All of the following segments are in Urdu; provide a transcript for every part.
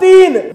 3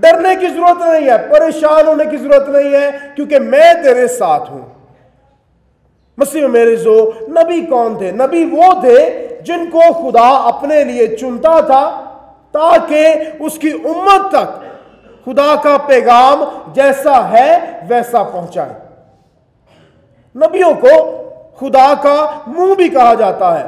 ڈرنے کی ضرورت نہیں ہے، پریشان ہونے کی ضرورت نہیں ہے، کیونکہ میں تیرے ساتھ ہوں۔ مسیح میں میرے جو نبی کون تھے؟ نبی وہ تھے جن کو خدا اپنے لیے چنتا تھا تاکہ اس کی امت تک خدا کا پیغام جیسا ہے ویسا پہنچائے۔ نبیوں کو خدا کا منہ بھی کہا جاتا ہے،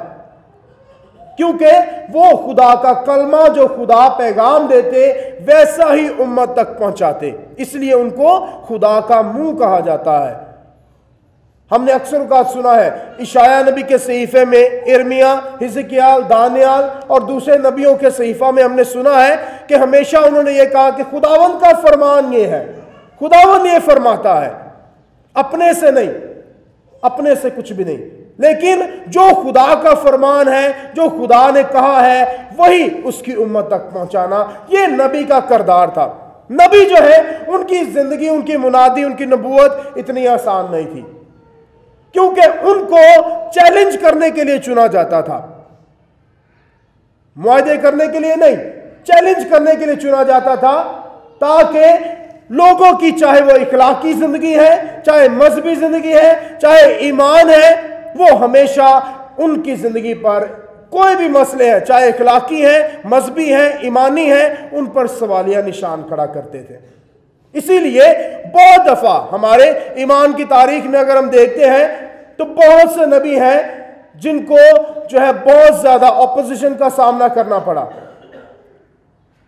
کیونکہ وہ خدا کا کلمہ جو خدا پیغام دیتے ویسا ہی امت تک پہنچاتے، اس لیے ان کو خدا کا منہ کہا جاتا ہے۔ ہم نے اکثر اوقات سنا ہے اشعیاء نبی کے صحیفے میں، ارمیا، حزقیال، دانیال اور دوسرے نبیوں کے صحیفہ میں ہم نے سنا ہے کہ ہمیشہ انہوں نے یہ کہا کہ خداوند کا فرمان یہ ہے، خداوند یہ فرماتا ہے، اپنے سے نہیں، اپنے سے کچھ بھی نہیں، لیکن جو خدا کا فرمان ہے، جو خدا نے کہا ہے، وہی اس کی امت تک پہنچانا، یہ نبی کا کردار تھا۔ نبی جو ہے ان کی زندگی، ان کی منادی، ان کی نبوت اتنی آسان نہیں تھی، کیونکہ ان کو چیلنج کرنے کے لیے چنا جاتا تھا، معاہدے کرنے کے لیے نہیں، چیلنج کرنے کے لیے چنا جاتا تھا، تاکہ لوگوں کی چاہے وہ اخلاقی زندگی ہے، چاہے مذہبی زندگی ہے، چاہے ایمان ہے، وہ ہمیشہ ان کی زندگی پر کوئی بھی مسئلے ہیں، چاہے اخلاقی ہیں، مذہبی ہیں، ایمانی ہیں، ان پر سوالیہ نشان کھڑا کرتے تھے۔ اسی لیے بہت دفعہ ہمارے ایمان کی تاریخ میں اگر ہم دیکھتے ہیں تو بہت سے نبی ہیں جن کو جو ہے بہت زیادہ اپوزیشن کا سامنا کرنا پڑا،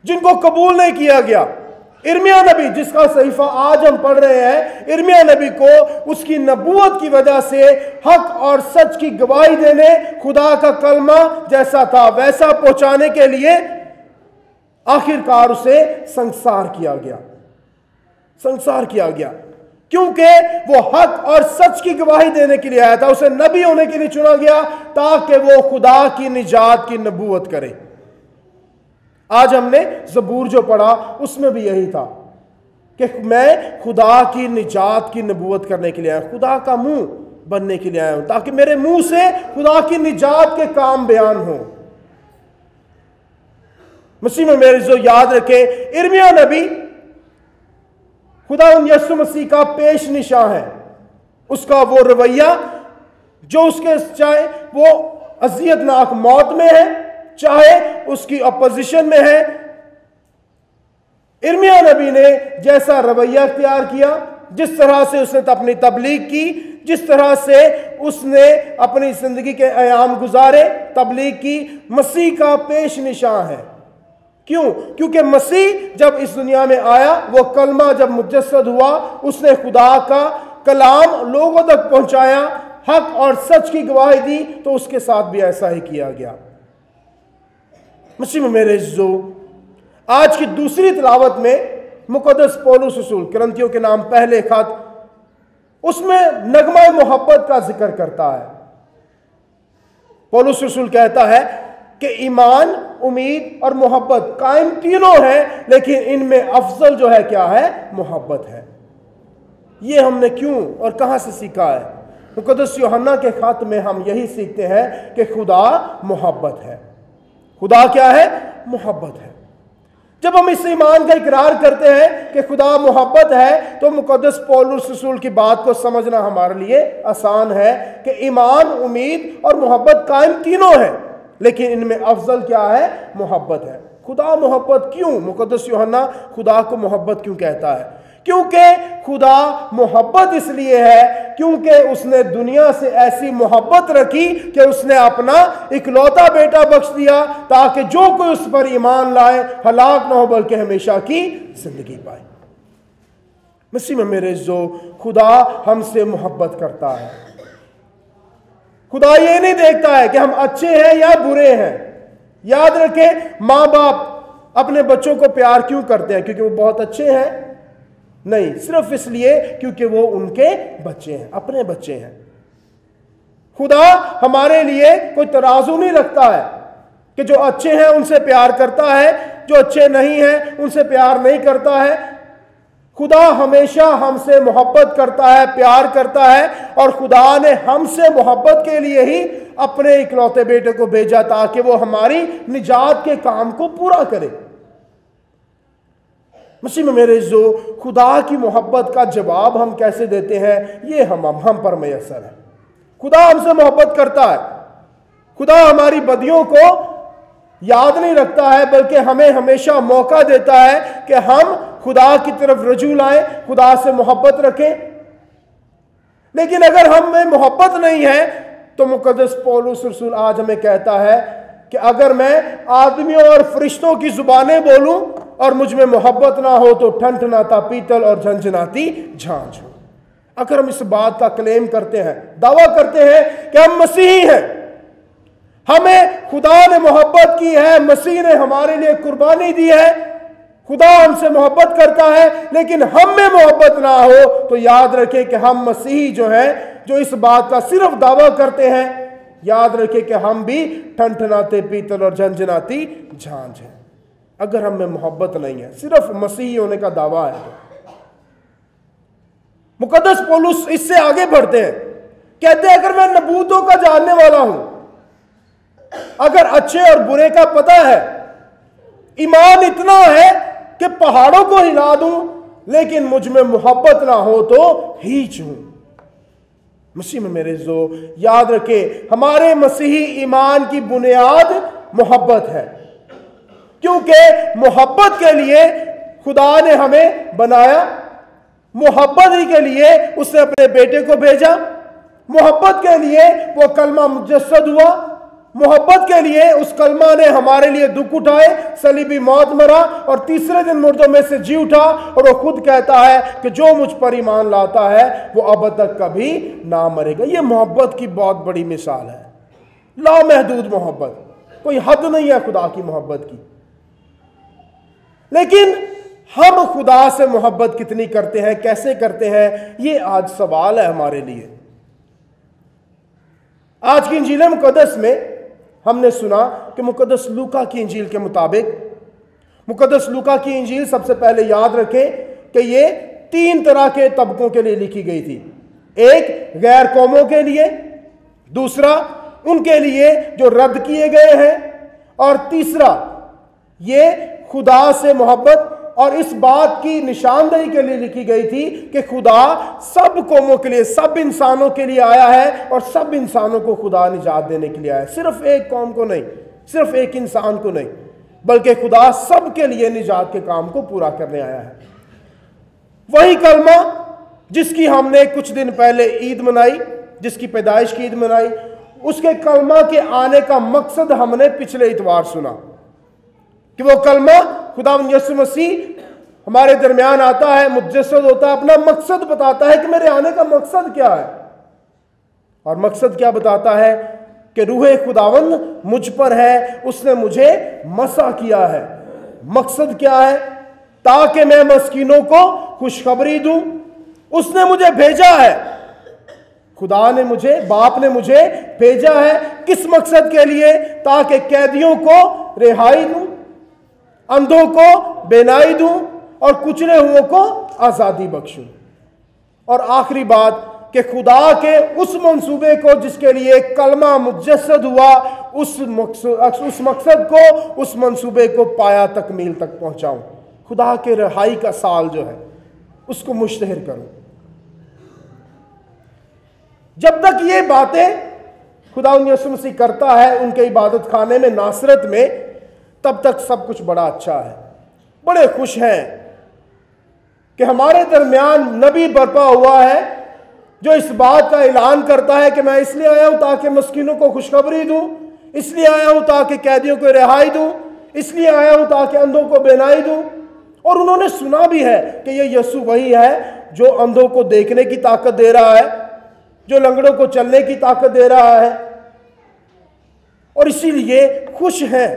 جن کو قبول نہیں کیا گیا۔ ارمیا نبی جس کا صحیفہ آج ہم پڑھ رہے ہیں، ارمیا نبی کو اس کی نبوت کی وجہ سے حق اور سچ کی گواہی دینے، خدا کا کلمہ جیسا تھا ویسا پہنچانے کے لیے آخرکار اسے سنسار کیا گیا، سنسار کیا گیا، کیونکہ وہ حق اور سچ کی گواہی دینے کے لیے آیا تھا، اسے نبی ہونے کے لیے چنا گیا تاکہ وہ خدا کی نجات کی نبوت کرے۔ آج ہم نے زبور جو پڑھا اس میں بھی یہی تھا کہ میں خدا کی نجات کی نبوت کرنے کے لیے آیا ہوں، خدا کا منہ بننے کے لیے آیا ہوں، تاکہ میرے منہ سے خدا کی نجات کے کام بیان ہوں۔ مسیح میں میرے جو یاد رکھے، ارمیا نبی خدا یسوع مسیح کا پیش نشاں ہے، اس کا وہ رویہ جو اس کے چاہے وہ اذیت ناک موت میں ہے، چاہے اس کی اپوزیشن میں ہے۔ ارمیا نبی نے جیسا رویہ اختیار کیا، جس طرح سے اس نے اپنی تبلیغ کی، جس طرح سے اس نے اپنی زندگی کے ایام گزارے، تبلیغ کی، مسیح کا پیش نشاں ہے۔ کیوں؟ کیونکہ مسیح جب اس دنیا میں آیا، وہ کلمہ جب مجسد ہوا، اس نے خدا کا کلام لوگوں تک پہنچایا، حق اور سچ کی گواہی دی، تو اس کے ساتھ بھی ایسا ہی کیا گیا۔ مسیح میں میرے عزیزو، آج کی دوسری تلاوت میں مقدس پولس رسول کرنتھیوں کے نام پہلے خط، اس میں نغمہ محبت کا ذکر کرتا ہے۔ پولس رسول کہتا ہے کہ ایمان، امید اور محبت قائم تینوں ہیں، لیکن ان میں افضل جو ہے کیا ہے؟ محبت ہے۔ یہ ہم نے کیوں اور کہاں سے سیکھا ہے؟ مقدس یوحنا کے خط میں ہم یہی سیکھتے ہیں کہ خدا محبت ہے۔ خدا کیا ہے؟ محبت ہے۔ جب ہم اس ایمان کا اقرار کرتے ہیں کہ خدا محبت ہے، تو مقدس پولس رسول کی بات کو سمجھنا ہمارے لیے آسان ہے کہ ایمان، امید اور محبت قائم تینوں ہیں، لیکن ان میں افضل کیا ہے؟ محبت ہے۔ خدا محبت کیوں؟ مقدس یوحنا خدا کو محبت کیوں کہتا ہے؟ کیونکہ خدا محبت اس لیے ہے کیونکہ اس نے دنیا سے ایسی محبت رکھی کہ اس نے اپنا اکلوتا بیٹا بخش دیا، تاکہ جو کوئی اس پر ایمان لائے ہلاک نہ ہو بلکہ ہمیشہ کی زندگی پائے۔ مسیح میں میرے عزیزو، خدا ہم سے محبت کرتا ہے۔ خدا یہ نہیں دیکھتا ہے کہ ہم اچھے ہیں یا برے ہیں۔ یاد رکھیں، ماں باپ اپنے بچوں کو پیار کیوں کرتے ہیں؟ کیونکہ وہ بہت اچھے ہیں؟ نہیں، صرف اس لیے کیونکہ وہ ان کے بچے ہیں، اپنے بچے ہیں۔ خدا ہمارے لیے کوئی ترازو نہیں رکھتا ہے کہ جو اچھے ہیں ان سے پیار کرتا ہے، جو اچھے نہیں ہیں ان سے پیار نہیں کرتا ہے۔ خدا ہمیشہ ہم سے محبت کرتا ہے، پیار کرتا ہے، اور خدا نے ہم سے محبت کے لیے ہی اپنے اکلوتے بیٹے کو بھیجا تاکہ وہ ہماری نجات کے کام کو پورا کرے۔ مسیح میں میرے عزیزو، خدا کی محبت کا جواب ہم کیسے دیتے ہیں یہ ہم پر میسر ہے۔ خدا ہم سے محبت کرتا ہے، خدا ہماری بدیوں کو یاد نہیں رکھتا ہے، بلکہ ہمیں ہمیشہ موقع دیتا ہے کہ ہم خدا کی طرف رجوع لائیں، خدا سے محبت رکھیں۔ لیکن اگر ہم میں محبت نہیں ہے تو مقدس پولس رسول آج ہمیں کہتا ہے کہ اگر میں آدمیوں اور فرشتوں کی زبانیں بولوں اور مجھ میں محبت نہ ہو تو ٹھنٹھناتا پیتل اور جھنجھناتی جھانجھ ہوں۔ اگر ہم اس بات کا کلیم کرتے ہیں، دعویٰ کرتے ہیں کہ ہم مسیحی ہیں، ہمیں خدا نے محبت کی ہے، مسیح نے ہمارے لیے قربانی دی ہے، خدا ہم سے محبت کرتا ہے، لیکن ہم میں محبت نہ ہو تو یاد رکھیں کہ ہم مسیحی جو ہیں، جو اس بات کا صرف دعویٰ کرتے ہیں، یاد رکھیں کہ ہم بھی ٹھنٹھناتے پیتل اور جھنجھناتی جھانجھ ہیں۔ اگر ہم میں محبت نہیں ہے، صرف مسیحی ہونے کا دعویٰ ہے۔ مقدس پولس اس سے آگے بڑھتے ہیں، کہتے ہیں اگر میں نبوتوں کا جاننے والا ہوں، اگر اچھے اور برے کا پتہ ہے، ایمان اتنا ہے کہ پہاڑوں کو ہلا دوں، لیکن مجھ میں محبت نہ ہو تو ہیچ ہوں۔ مسیح میں میرے عزیزو، یاد رکھیں ہمارے مسیحی ایمان کی بنیاد محبت ہے، کیونکہ محبت کے لیے خدا نے ہمیں بنایا، محبت ہی کے لیے اس نے اپنے بیٹے کو بھیجا، محبت کے لیے وہ کلمہ مجسد ہوا، محبت کے لیے اس کلمہ نے ہمارے لیے دکھ اٹھائے، صلیبی موت مرا اور تیسرے دن مردوں میں سے جی اٹھا، اور وہ خود کہتا ہے کہ جو مجھ پر ایمان لاتا ہے وہ اب تک کبھی نہ مرے گا۔ یہ محبت کی بہت بڑی مثال ہے، لامحدود محبت، کوئی حد نہیں ہے خدا کی محبت کی۔ لیکن ہم خدا سے محبت کتنی کرتے ہیں، کیسے کرتے ہیں، یہ آج سوال ہے ہمارے لیے۔ آج کی انجیل مقدس میں ہم نے سنا کہ مقدس لوکا کی انجیل کے مطابق، مقدس لوکا کی انجیل سب سے پہلے یاد رکھیں کہ یہ 3 طرح کے طبقوں کے لیے لکھی گئی تھی۔ ایک غیر قوموں کے لیے، دوسرا ان کے لیے جو رد کیے گئے ہیں، اور تیسرا یہ خدا سے محبت اور اس بات کی نشاندہی کے لیے لکھی گئی تھی کہ خدا سب قوموں کے لیے، سب انسانوں کے لیے آیا ہے، اور سب انسانوں کو خدا نجات دینے کے لیے آیا ہے، صرف ایک قوم کو نہیں، صرف ایک انسان کو نہیں، بلکہ خدا سب کے لیے نجات کے کام کو پورا کرنے آیا ہے۔ وہی کلمہ جس کی ہم نے کچھ دن پہلے عید منائی، جس کی پیدائش کی عید منائی، اس کے کلمہ کے آنے کا مقصد ہم نے پچھلے اتوار سنا کہ وہ کلمہ خداوند یسوع مسیح ہمارے درمیان آتا ہے، مجسد ہوتا ہے، اپنا مقصد بتاتا ہے کہ میرے آنے کا مقصد کیا ہے، اور مقصد کیا بتاتا ہے کہ روح خداوند مجھ پر ہے، اس نے مجھے مسح کیا ہے۔ مقصد کیا ہے؟ تاکہ میں مسکینوں کو خوشخبری دوں۔ اس نے مجھے بھیجا ہے، خدا نے مجھے، باپ نے مجھے بھیجا ہے، کس مقصد کے لیے؟ تاکہ قیدیوں کو رہائی دوں، اندھوں کو بینائی دوں، اور کچلے ہوئے کو آزادی بخشوں۔ اور آخری بات کہ خدا کے اس منصوبے کو جس کے لیے کلمہ مجسد ہوا، اس مقصد کو، اس منصوبے کو پایا تکمیل تک پہنچاؤں، خدا کے رہائی کا سال جو ہے اس کو مشتہر کروں۔ جب تک یہ باتیں خداوند یسوع مسیح کرتا ہے ان کے عبادت خانے میں ناصرت میں، تب تک سب کچھ بڑا اچھا ہے، بڑے خوش ہیں کہ ہمارے درمیان نبی برپا ہوا ہے جو اس بات کا اعلان کرتا ہے کہ میں اس لیے آیا ہوں تاکہ مسکینوں کو خوشخبری دوں، اس لیے آیا ہوں تاکہ قیدیوں کو رہائی دوں، اس لیے آیا ہوں تاکہ اندھوں کو بینائی دوں۔ اور انہوں نے سنا بھی ہے کہ یہ یسوع وہی ہے جو اندھوں کو دیکھنے کی طاقت دے رہا ہے، جو لنگڑوں کو چلنے کی طاقت دے رہا ہے، اور اسی لیے خوش ہیں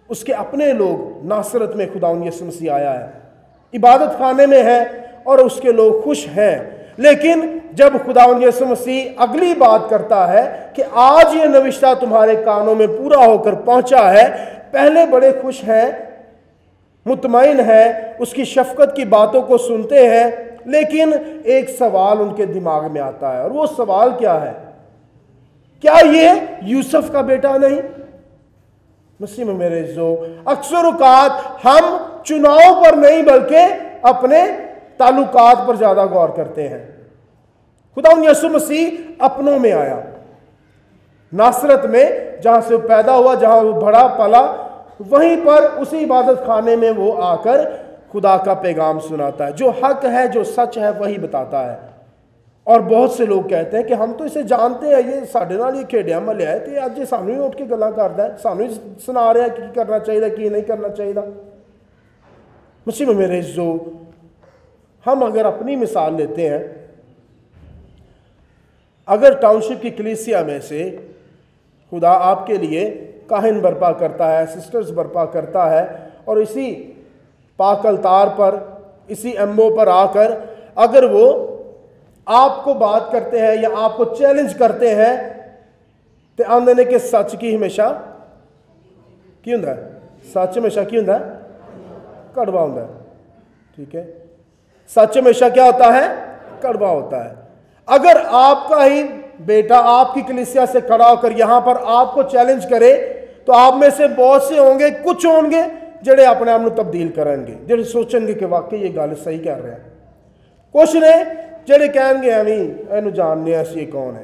اس کے اپنے لوگ۔ ناصرت میں خداوند یسوع مسیح آیا ہے، عبادت خانے میں ہے، اور اس کے لوگ خوش ہیں۔ لیکن جب خداوند یسوع مسیح اگلی بات کرتا ہے کہ آج یہ نوشتہ تمہارے کانوں میں پورا ہو کر پہنچا ہے، پہلے بڑے خوش ہیں، مطمئن ہیں، اس کی شفقت کی باتوں کو سنتے ہیں، لیکن ایک سوال ان کے دماغ میں آتا ہے، اور وہ سوال کیا ہے؟ کیا یہ یوسف کا بیٹا نہیں؟ مسیح میں میرے عزیزو، اکثر اوقات ہم چناؤ پر نہیں بلکہ اپنے تعلقات پر زیادہ غور کرتے ہیں۔ خداوند یسوع مسیح اپنوں میں آیا، ناصرت میں جہاں سے وہ پیدا ہوا، جہاں وہ بڑا پلا، وہیں پر اسی عبادت خانے میں وہ آ کر خدا کا پیغام سناتا ہے، جو حق ہے، جو سچ ہے، وہی بتاتا ہے۔ اور بہت سے لوگ کہتے ہیں کہ ہم تو اسے جانتے ہیں، یہ ساڈے نال یہ کھیڈیا ملیا ہے، تو اج یہ سانوں ہی اٹھ کے گلاں کردا ہے، سانوں ہی سنا رہا ہے کہ کرنا چاہیے کی نہیں کرنا چاہیے۔ مسیح میں میرے عزیزو، ہم اگر اپنی مثال لیتے ہیں، اگر ٹاؤن شپ کی کلیسیا میں سے خدا آپ کے لیے کاہن برپا کرتا ہے، سسٹرز برپا کرتا ہے، اور اسی پاک التار پر، اسی ایمبو پر آ کر اگر وہ آپ کو بات کرتے ہیں یا آپ کو چیلنج کرتے ہیں، تو آندے نے کہ سچ کی ہمیشہ کی ہوندا ہے، سچ ہمیشہ کی ہوندا ہے، کڑوا ہوندا ہے، ٹھیک ہے، سچ ہمیشہ کیا ہوتا ہے، کڑوا ہوتا ہے۔ اگر آپ کا ہی بیٹا آپ کی کلیسیا سے کھڑا ہو کر یہاں پر آپ کو چیلنج کرے، تو آپ میں سے بہت سے ہوں گے، کچھ ہوں گے جڑے اپنے آپ کو تبدیل کریں گے، جڑے سوچیں گے کہ واقعی یہ گل صحیح کر رہے ہیں، کچھ نے جڑے کہیں گے ایویں اینو جاننے اسی یہ کون ہے۔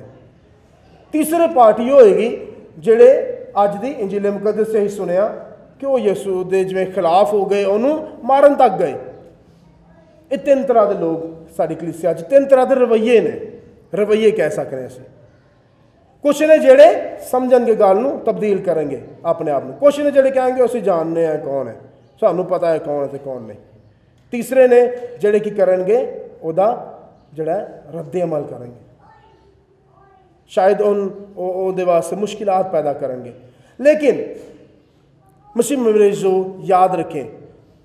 تیسرے پارٹی ہوئے گی جڑے اج دی انجیل مقدس سے ہی سنیا کہ وہ یسوع دے جویں خلاف ہو گئے، انہوں مارن تک گئے۔ یہ تین طرح دے لوگ ساری کلیسیا چ، تین طرح دے رویے نے، رویے کہہ سکتے ہیں اسی۔ کچھ نے جڑے سمجھن گے گل نو تبدیل کریں گے اپنے آپ کو، کچھ نے جڑے کہیں گے اسی جاننے ہیں کون ہے، سانوں پتہ ہے کون ہے تے کون نہیں۔ تیسرے نے جڑے کی کرن گے او دا جڑا ہے رد عمل کریں گے، شاید او دے واسطے مشکلات پیدا کریں گے۔ لیکن مسیح میرے جو یاد رکھیں،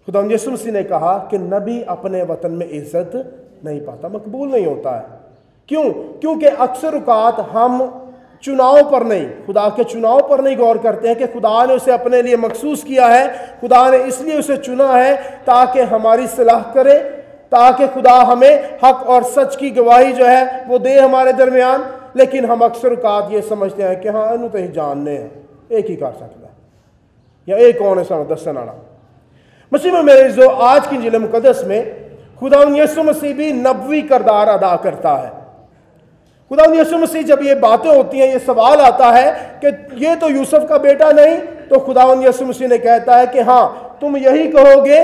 خداوند یسوع مسیح نے کہا کہ نبی اپنے وطن میں عزت نہیں پاتا، مقبول نہیں ہوتا ہے۔ کیوں؟ کیونکہ اکثر اوقات ہم چناؤ پر نہیں، خدا کے چناؤ پر نہیں غور کرتے ہیں کہ خدا نے اسے اپنے لیے مخصوص کیا ہے، خدا نے اس لیے اسے چنا ہے تاکہ ہماری صلاح کرے، تاکہ خدا ہمیں حق اور سچ کی گواہی جو ہے وہ دے ہمارے درمیان۔ لیکن ہم اکثر اوقات یہ سمجھتے ہیں کہ ہاں انہوں تو ہی جاننے ہیں، ایک ہی کر سکتا ہے، یا ایک کون ہے سانوں دسن والا۔ مسیح میں میرے عزیزو، آج کی انجیل مقدس میں خداوند یسوع مسیح بھی نبوی کردار ادا کرتا ہے۔ خداوند یسوع مسیح جب یہ باتیں ہوتی ہیں، یہ سوال آتا ہے کہ یہ تو یوسف کا بیٹا نہیں، تو خداوند یسوع مسیح نے کہتا ہے کہ ہاں تم یہی کہو گے،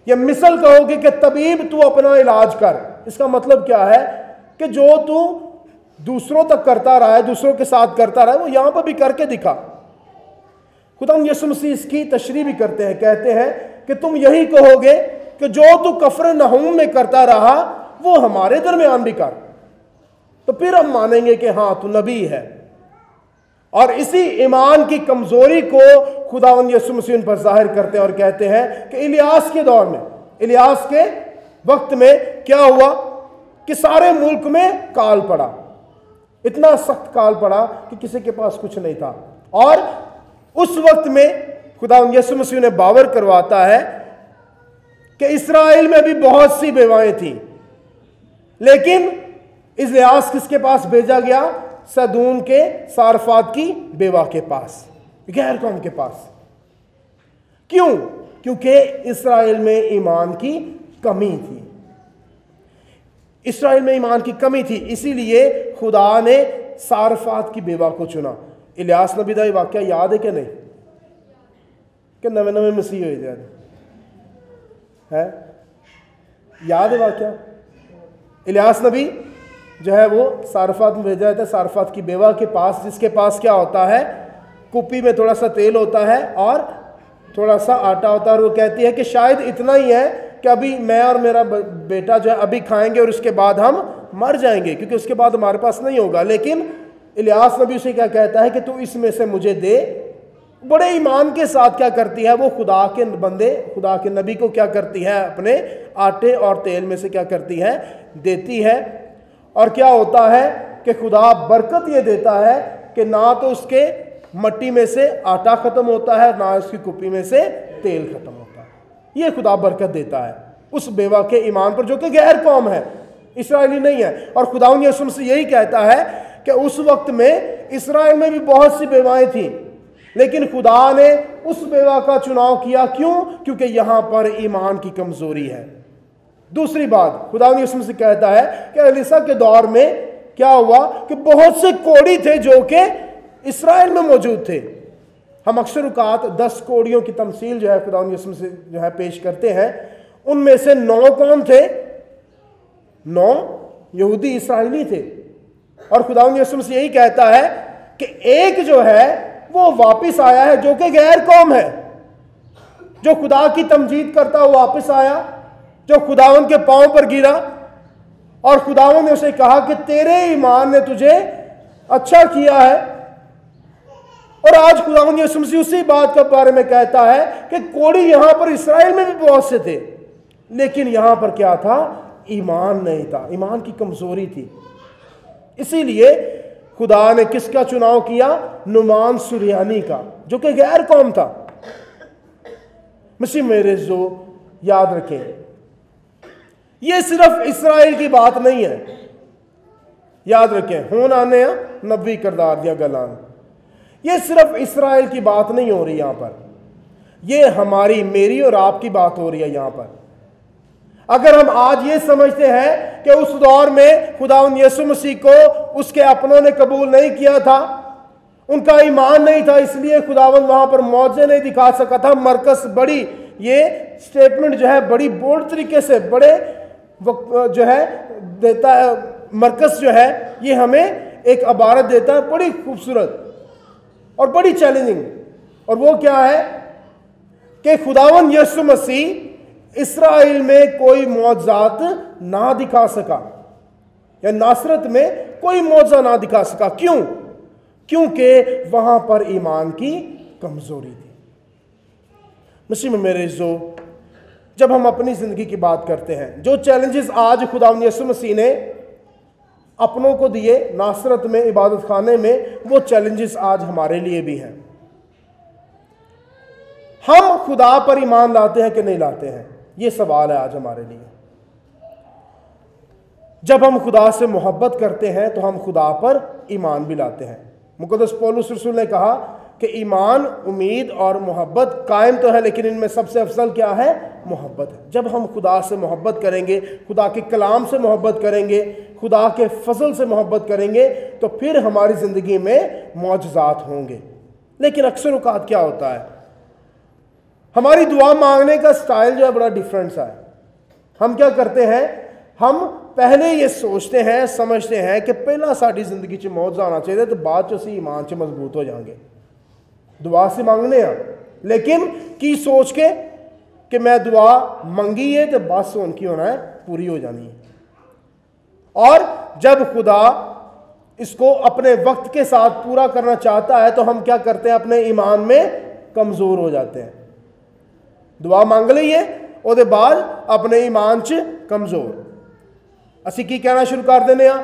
یہ مثل کہو گے کہ طبیب تو اپنا علاج کر۔ اس کا مطلب کیا ہے کہ جو تو دوسروں تک کرتا رہا ہے، دوسروں کے ساتھ کرتا رہا ہے، وہ یہاں پر بھی کر کے دکھا۔ خداوند یسوع مسیح اس کی تشریح بھی کرتے ہیں، کہتے ہیں کہ تم یہی کہو گے کہ جو تو کفرنہوم میں کرتا رہا وہ ہمارے درمیان بھی کر، تو پھر ہم مانیں گے کہ ہاں تو نبی ہے۔ اور اسی ایمان کی کمزوری کو خداوند یسوع مسیح ان پر ظاہر کرتے ہیں اور کہتے ہیں کہ الیاس کے دور میں، الیاس کے وقت میں کیا ہوا کہ سارے ملک میں کال پڑا، اتنا سخت کال پڑا کہ کسی کے پاس کچھ نہیں تھا۔ اور اس وقت میں خداوند یسوع مسیح نے باور کرواتا ہے کہ اسرائیل میں بھی بہت سی بیوائیں تھیں، لیکن الیاس کس کے پاس بھیجا گیا؟ سدون کے صارفات کی بیوہ کے پاس، غیر قوم کے پاس۔ کیوں؟ کیونکہ اسرائیل میں ایمان کی کمی تھی، اسرائیل میں ایمان کی کمی تھی، اسی لیے خدا نے صارفات کی بیوہ کو چنا۔ الیاس نبی دا یہ واقعہ یاد ہے کہ نہیں؟ کہ نوے نوے مسیح ہوئے جائے ہے، یاد ہے واقعہ؟ الیاس نبی جو ہے وہ صارفات میں بھیجا جاتا ہے، صارفات کی بیوہ کے پاس، جس کے پاس کیا ہوتا ہے؟ کپی میں تھوڑا سا تیل ہوتا ہے اور تھوڑا سا آٹا ہوتا ہے، اور وہ کہتی ہے کہ شاید اتنا ہی ہے کہ ابھی میں اور میرا بیٹا جو ہے ابھی کھائیں گے اور اس کے بعد ہم مر جائیں گے، کیونکہ اس کے بعد ہمارے پاس نہیں ہوگا۔ لیکن الیاس نبی اسے کیا کہتا ہے کہ تو اس میں سے مجھے دے۔ بڑے ایمان کے ساتھ کیا کرتی ہے وہ خدا کے بندے، خدا کے نبی کو کیا کرتی ہے؟ اپنے آٹے اور تیل میں سے کیا کرتی ہے؟ دیتی ہے۔ اور کیا ہوتا ہے کہ خدا برکت یہ دیتا ہے کہ نہ تو اس کے مٹی میں سے آٹا ختم ہوتا ہے، نہ اس کی کپی میں سے تیل ختم ہوتا ہے۔ یہ خدا برکت دیتا ہے اس بیوہ کے ایمان پر، جو کہ غیر قوم ہے، اسرائیلی نہیں ہے۔ اور خداوند یسوع سے یہی کہتا ہے کہ اس وقت میں اسرائیل میں بھی بہت سی بیوائیں تھیں، لیکن خدا نے اس بیوہ کا چناؤ کیا. کیوں؟ کیونکہ یہاں پر ایمان کی کمزوری ہے. دوسری بات خدا نے اس میں سے کہتا ہے کہ الیسا کے دور میں کیا ہوا کہ بہت سے کوڑی تھے جو کہ اسرائیل میں موجود تھے. ہم اکثر اوقات 10 کوڑیوں کی تمثیل جو ہے خدا نے اس میں سے جو ہے پیش کرتے ہیں. ان میں سے 9 کون تھے؟ 9 یہودی اسرائیلی تھے. اور خدا نے اس میں سے یہی کہتا ہے کہ ایک جو ہے وہ واپس آیا ہے جو کہ غیر قوم ہے, جو خدا کی تمجید کرتا ہوا واپس آیا, جو خداوند کے پاؤں پر گرا, اور خداوند نے اسے کہا کہ تیرے ایمان نے تجھے اچھا کیا ہے. اور آج خداوند یسوع مسیح اسی بات کے بارے میں کہتا ہے کہ کوڑی یہاں پر اسرائیل میں بھی بہت سے تھے, لیکن یہاں پر کیا تھا؟ ایمان نہیں تھا, ایمان کی کمزوری تھی. اسی لیے خدا نے کس کا چناؤ کیا؟ نعمان سریانی کا, جو کہ غیر قوم تھا. مسیح میرے جو یاد رکھیں, یہ صرف اسرائیل کی بات نہیں ہے. یاد رکھیں, ہون آنے نبی کردار دیا گلان, یہ صرف اسرائیل کی بات نہیں ہو رہی یہاں پر, یہ ہماری میری اور آپ کی بات ہو رہی ہے یہاں پر. اگر ہم آج یہ سمجھتے ہیں کہ اس دور میں خداوند یسوع مسیح کو اس کے اپنوں نے قبول نہیں کیا تھا, ان کا ایمان نہیں تھا, اس لیے خداوند وہاں پر معجزے نہیں دکھا سکا تھا. مرکز بڑی یہ سٹیٹمنٹ جو ہے بڑی بولڈ طریقے سے بڑے جو ہے دیتا ہے. مرکز جو ہے یہ ہمیں ایک عبارت دیتا ہے بڑی خوبصورت اور بڑی چیلنجنگ, اور وہ کیا ہے کہ خداوند یسوع مسیح اسرائیل میں کوئی معجزات نہ دکھا سکا, یا ناصرت میں کوئی معجزہ نہ دکھا سکا. کیوں؟ کیونکہ وہاں پر ایمان کی کمزوری تھی. مسیح میں میرے عزیزو, جب ہم اپنی زندگی کی بات کرتے ہیں, جو چیلنجز آج خداوند یسوع مسیح نے اپنوں کو دیے ناصرت میں عبادت خانے میں, وہ چیلنجز آج ہمارے لیے بھی ہیں. ہم خدا پر ایمان لاتے ہیں کہ نہیں لاتے ہیں؟ یہ سوال ہے آج ہمارے لیے. جب ہم خدا سے محبت کرتے ہیں تو ہم خدا پر ایمان بھی لاتے ہیں. مقدس پولس رسول نے کہا کہ ایمان, امید اور محبت قائم تو ہے, لیکن ان میں سب سے افضل کیا ہے؟ محبت ہے. جب ہم خدا سے محبت کریں گے, خدا کے کلام سے محبت کریں گے, خدا کے فضل سے محبت کریں گے, تو پھر ہماری زندگی میں معجزات ہوں گے. لیکن اکثر اوقات کیا ہوتا ہے, ہماری دعا مانگنے کا سٹائل جو ہے بڑا ڈیفرنٹ سا ہے. ہم کیا کرتے ہیں, ہم پہلے یہ سوچتے ہیں, سمجھتے ہیں کہ پہلا ساری زندگی چ معجزہ آنا چاہیے تو بعد چ اسی ایمان چ مضبوط ہو جائیں گے. دعا سے مانگنے ہیں, لیکن کی سوچ کے کہ میں دعا منگی ہے تو بس ان کی ہونا ہے, پوری ہو جانی ہے. اور جب خدا اس کو اپنے وقت کے ساتھ پورا کرنا چاہتا ہے تو ہم کیا کرتے ہیں؟ اپنے ایمان میں کمزور ہو جاتے ہیں. دعا مانگ لئیے او دے بعد اپنے ایمان چ کمزور. اسی کی کہنا شروع کر دینے ہیں,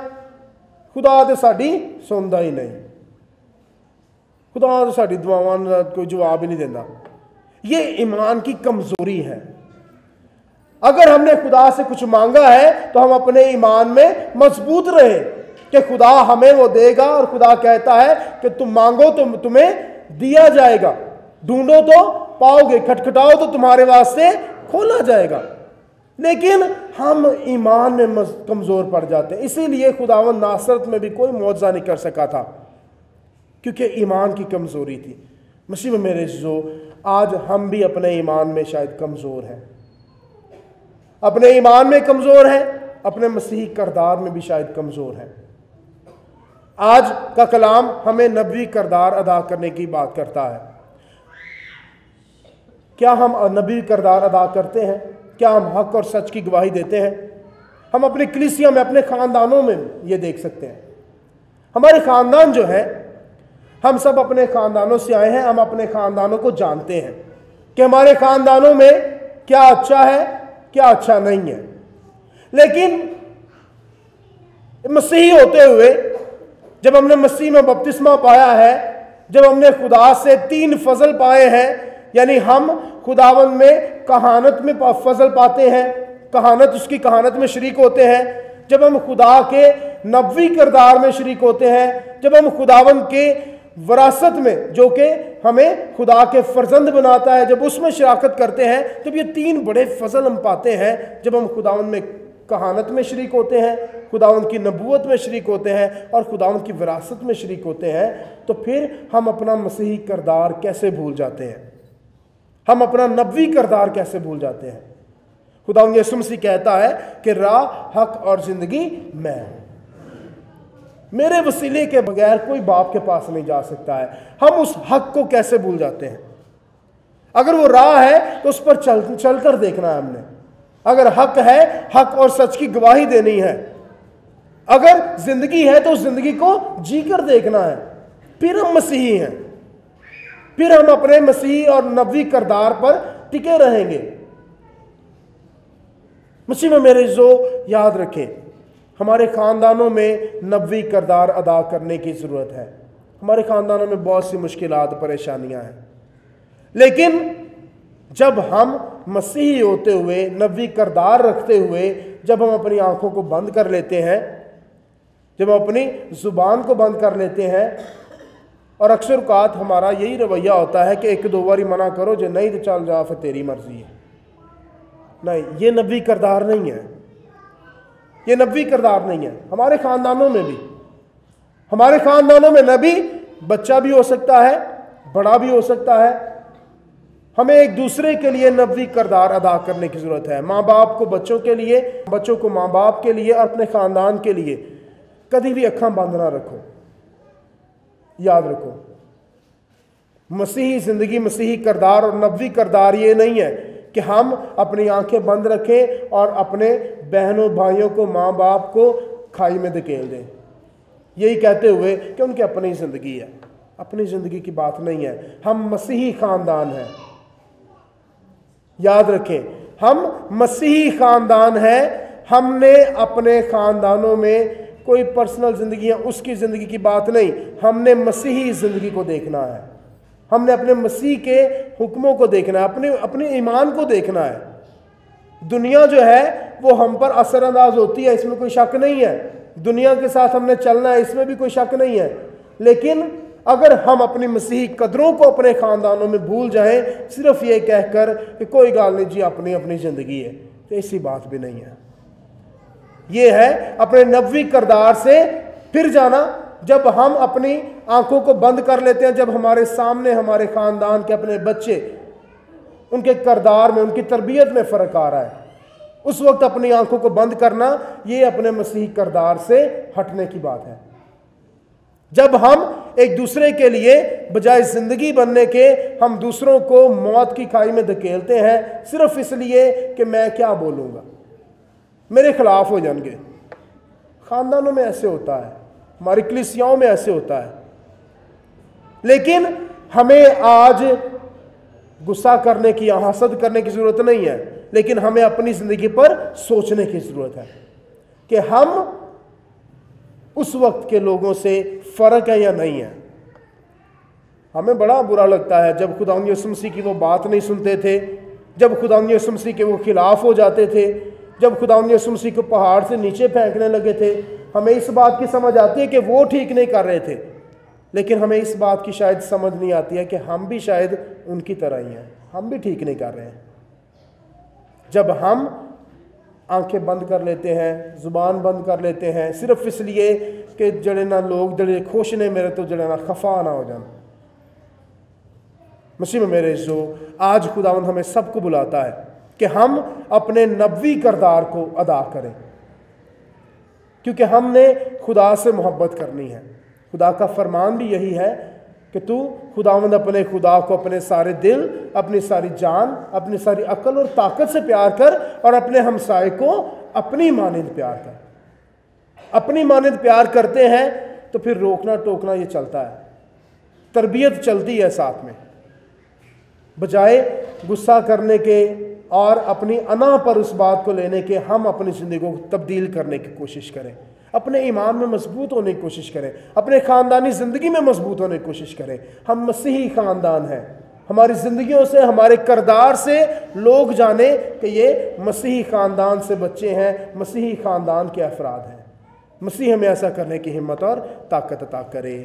خدا تے ساڈی سندا ہی نہیں, خدا تے ساڈی دعاواں دا کوئی جواب ہی نہیں دیندا. یہ ایمان کی کمزوری ہے. اگر ہم نے خدا سے کچھ مانگا ہے تو ہم اپنے ایمان میں مضبوط رہیں کہ خدا ہمیں وہ دے گا, اور خدا کہتا ہے کہ تم مانگو تو تمہیں دیا جائے گا, ڈھونڈو تو پاؤ گے, کھٹکھٹاؤ تو تمہارے واسطے کھولا جائے گا. لیکن ہم ایمان میں کمزور پڑ جاتے ہیں. اسی لیے خداوند ناصرت میں بھی کوئی معجزہ نہیں کر سکا تھا, کیونکہ ایمان کی کمزوری تھی. مسیح میں میرے عزیزو, آج ہم بھی اپنے ایمان میں شاید کمزور ہیں, اپنے ایمان میں کمزور ہیں, اپنے مسیحی کردار میں بھی شاید کمزور ہیں. آج کا کلام ہمیں نبوی کردار ادا کرنے کی بات کرتا ہے. کیا ہم نبی کردار ادا کرتے ہیں؟ کیا ہم حق اور سچ کی گواہی دیتے ہیں؟ ہم اپنی کلیسیا میں, اپنے خاندانوں میں یہ دیکھ سکتے ہیں. ہمارے خاندان جو ہے, ہم سب اپنے خاندانوں سے آئے ہیں, ہم اپنے خاندانوں کو جانتے ہیں کہ ہمارے خاندانوں میں کیا اچھا ہے, کیا اچھا نہیں ہے. لیکن مسیحی ہوتے ہوئے, جب ہم نے مسیح میں بپتسمہ پایا ہے, جب ہم نے خدا سے 3 فضل پائے ہیں, یعنی ہم خداوند میں کہانت میں فضل پاتے ہیں, کہانت اس کی کہانت میں شریک ہوتے ہیں, جب ہم خدا کے نبوی کردار میں شریک ہوتے ہیں, جب ہم خداوند کے وراثت میں جو کہ ہمیں خدا کے فرزند بناتا ہے، جب اس میں شراکت کرتے ہیں، جب یہ 3 بڑے فضل ہم پاتے ہیں، جب ہم خداوند میں کہانت میں شریک ہوتے ہیں، خداوند کی نبوت میں شریک ہوتے ہیں اور خداوند کی وراثت میں شریک ہوتے ہیں، تو پھر ہم اپنا مسیحی کردار کیسے بھول جاتے ہیں؟ ہم اپنا نبوی کردار کیسے بھول جاتے ہیں؟ خداوند یسوع مسیح کہتا ہے کہ راہ، حق اور زندگی میں ہوں، میرے وسیلے کے بغیر کوئی باپ کے پاس نہیں جا سکتا ہے۔ ہم اس حق کو کیسے بھول جاتے ہیں؟ اگر وہ راہ ہے تو اس پر چل کر دیکھنا ہے ہم نے۔ اگر حق ہے، حق اور سچ کی گواہی دینی ہے۔ اگر زندگی ہے تو اس زندگی کو جی کر دیکھنا ہے، پھر ہم مسیحی ہیں، پھر ہم اپنے مسیحی اور نبوی کردار پر ٹکے رہیں گے۔ مسیح میں میرے عزیزو، یاد رکھیں، ہمارے خاندانوں میں نبوی کردار ادا کرنے کی ضرورت ہے۔ ہمارے خاندانوں میں بہت سی مشکلات، پریشانیاں ہیں، لیکن جب ہم مسیحی ہوتے ہوئے، نبوی کردار رکھتے ہوئے، جب ہم اپنی آنکھوں کو بند کر لیتے ہیں، جب ہم اپنی زبان کو بند کر لیتے ہیں، اور اکثر اوقات ہمارا یہی رویہ ہوتا ہے کہ 1-2 باری منع کرو، جو نہیں تو چل جا، پھر تیری مرضی ہے۔ نہیں، یہ نبوی کردار نہیں ہے، یہ نبوی کردار نہیں ہے۔ ہمارے خاندانوں میں بھی، ہمارے خاندانوں میں نبی بچہ بھی ہو سکتا ہے، بڑا بھی ہو سکتا ہے۔ ہمیں ایک دوسرے کے لیے نبوی کردار ادا کرنے کی ضرورت ہے۔ ماں باپ کو بچوں کے لیے، بچوں کو ماں باپ کے لیے، اور اپنے خاندان کے لیے کبھی بھی اکھاں بند نہ رکھو۔ یاد رکھو، مسیحی زندگی، مسیحی کردار اور نبوی کردار یہ نہیں ہے کہ ہم اپنی آنکھیں بند رکھیں اور اپنے بہنوں بھائیوں کو، ماں باپ کو کھائی میں دھکیل دیں، یہی کہتے ہوئے کہ ان کی اپنی زندگی ہے۔ اپنی زندگی کی بات نہیں ہے، ہم مسیحی خاندان ہیں۔ یاد رکھیں، ہم مسیحی خاندان ہیں۔ ہم نے اپنے خاندانوں میں کوئی پرسنل زندگی ہے، اس کی زندگی کی بات نہیں، ہم نے مسیحی زندگی کو دیکھنا ہے۔ ہم نے اپنے مسیح کے حکموں کو دیکھنا ہے، اپنے ایمان کو دیکھنا ہے۔ دنیا جو ہے وہ ہم پر اثر انداز ہوتی ہے، اس میں کوئی شک نہیں ہے۔ دنیا کے ساتھ ہم نے چلنا ہے، اس میں بھی کوئی شک نہیں ہے۔ لیکن اگر ہم اپنی مسیحی قدروں کو اپنے خاندانوں میں بھول جائیں، صرف یہ کہہ کر کہ کوئی گال نہیں جی، اپنی زندگی ہے، تو ایسی بات بھی نہیں ہے۔ یہ ہے اپنے نبوی کردار سے پھر جانا۔ جب ہم اپنی آنکھوں کو بند کر لیتے ہیں، جب ہمارے سامنے ہمارے خاندان کے اپنے بچے، ان کے کردار میں، ان کی تربیت میں فرق آ رہا ہے، اس وقت اپنی آنکھوں کو بند کرنا، یہ اپنے مسیحی کردار سے ہٹنے کی بات ہے۔ جب ہم ایک دوسرے کے لیے بجائے زندگی بننے کے، ہم دوسروں کو موت کی کھائی میں دھکیلتے ہیں، صرف اس لیے کہ میں کیا بولوں گا، میرے خلاف ہو جائیں گے۔ خاندانوں میں ایسے ہوتا ہے، ہماری کلیسیاؤں میں ایسے ہوتا ہے۔ لیکن ہمیں آج غصہ کرنے کی یا حسد کرنے کی ضرورت نہیں ہے، لیکن ہمیں اپنی زندگی پر سوچنے کی ضرورت ہے کہ ہم اس وقت کے لوگوں سے فرق ہے یا نہیں ہے۔ ہمیں بڑا برا لگتا ہے جب خداوند یسوع مسیح کی وہ بات نہیں سنتے تھے، جب خداوند یسوع مسیح کے وہ خلاف ہو جاتے تھے، جب خداوند یسوع مسیح کو پہاڑ سے نیچے پھینکنے لگے تھے۔ ہمیں اس بات کی سمجھ آتی ہے کہ وہ ٹھیک نہیں کر رہے تھے، لیکن ہمیں اس بات کی شاید سمجھ نہیں آتی ہے کہ ہم بھی شاید ان کی طرح ہی ہیں، ہم بھی ٹھیک نہیں کر رہے ہیں۔ جب ہم آنکھیں بند کر لیتے ہیں، زبان بند کر لیتے ہیں، صرف اس لیے کہ جڑے نہ لوگ جڑے خوش نے میرے تو جڑے نہ خفا نہ ہو جان۔ مسیح میں میرے عزیزو، آج خداوند ہمیں سب کو بلاتا ہے کہ ہم اپنے نبوی کردار کو ادا کریں، کیونکہ ہم نے خدا سے محبت کرنی ہے۔ خدا کا فرمان بھی یہی ہے کہ تو خداوند اپنے خدا کو اپنے سارے دل، اپنی ساری جان، اپنی ساری عقل اور طاقت سے پیار کر، اور اپنے ہمسائے کو اپنی مانند پیار کر۔ اپنی مانند پیار کرتے ہیں تو پھر روکنا ٹوکنا یہ چلتا ہے، تربیت چلتی ہے ساتھ میں، بجائے غصہ کرنے کے اور اپنی انا پر اس بات کو لینے کے ہم اپنی زندگی کو تبدیل کرنے کی کوشش کریں، اپنے ایمان میں مضبوط ہونے کی کوشش کریں، اپنے خاندانی زندگی میں مضبوط ہونے کی کوشش کریں۔ ہم مسیحی خاندان ہیں، ہماری زندگیوں سے، ہمارے کردار سے لوگ جانیں کہ یہ مسیحی خاندان سے بچے ہیں، مسیحی خاندان کے افراد ہیں۔ مسیح ہمیں ایسا کرنے کی ہمت اور طاقت عطا کرے۔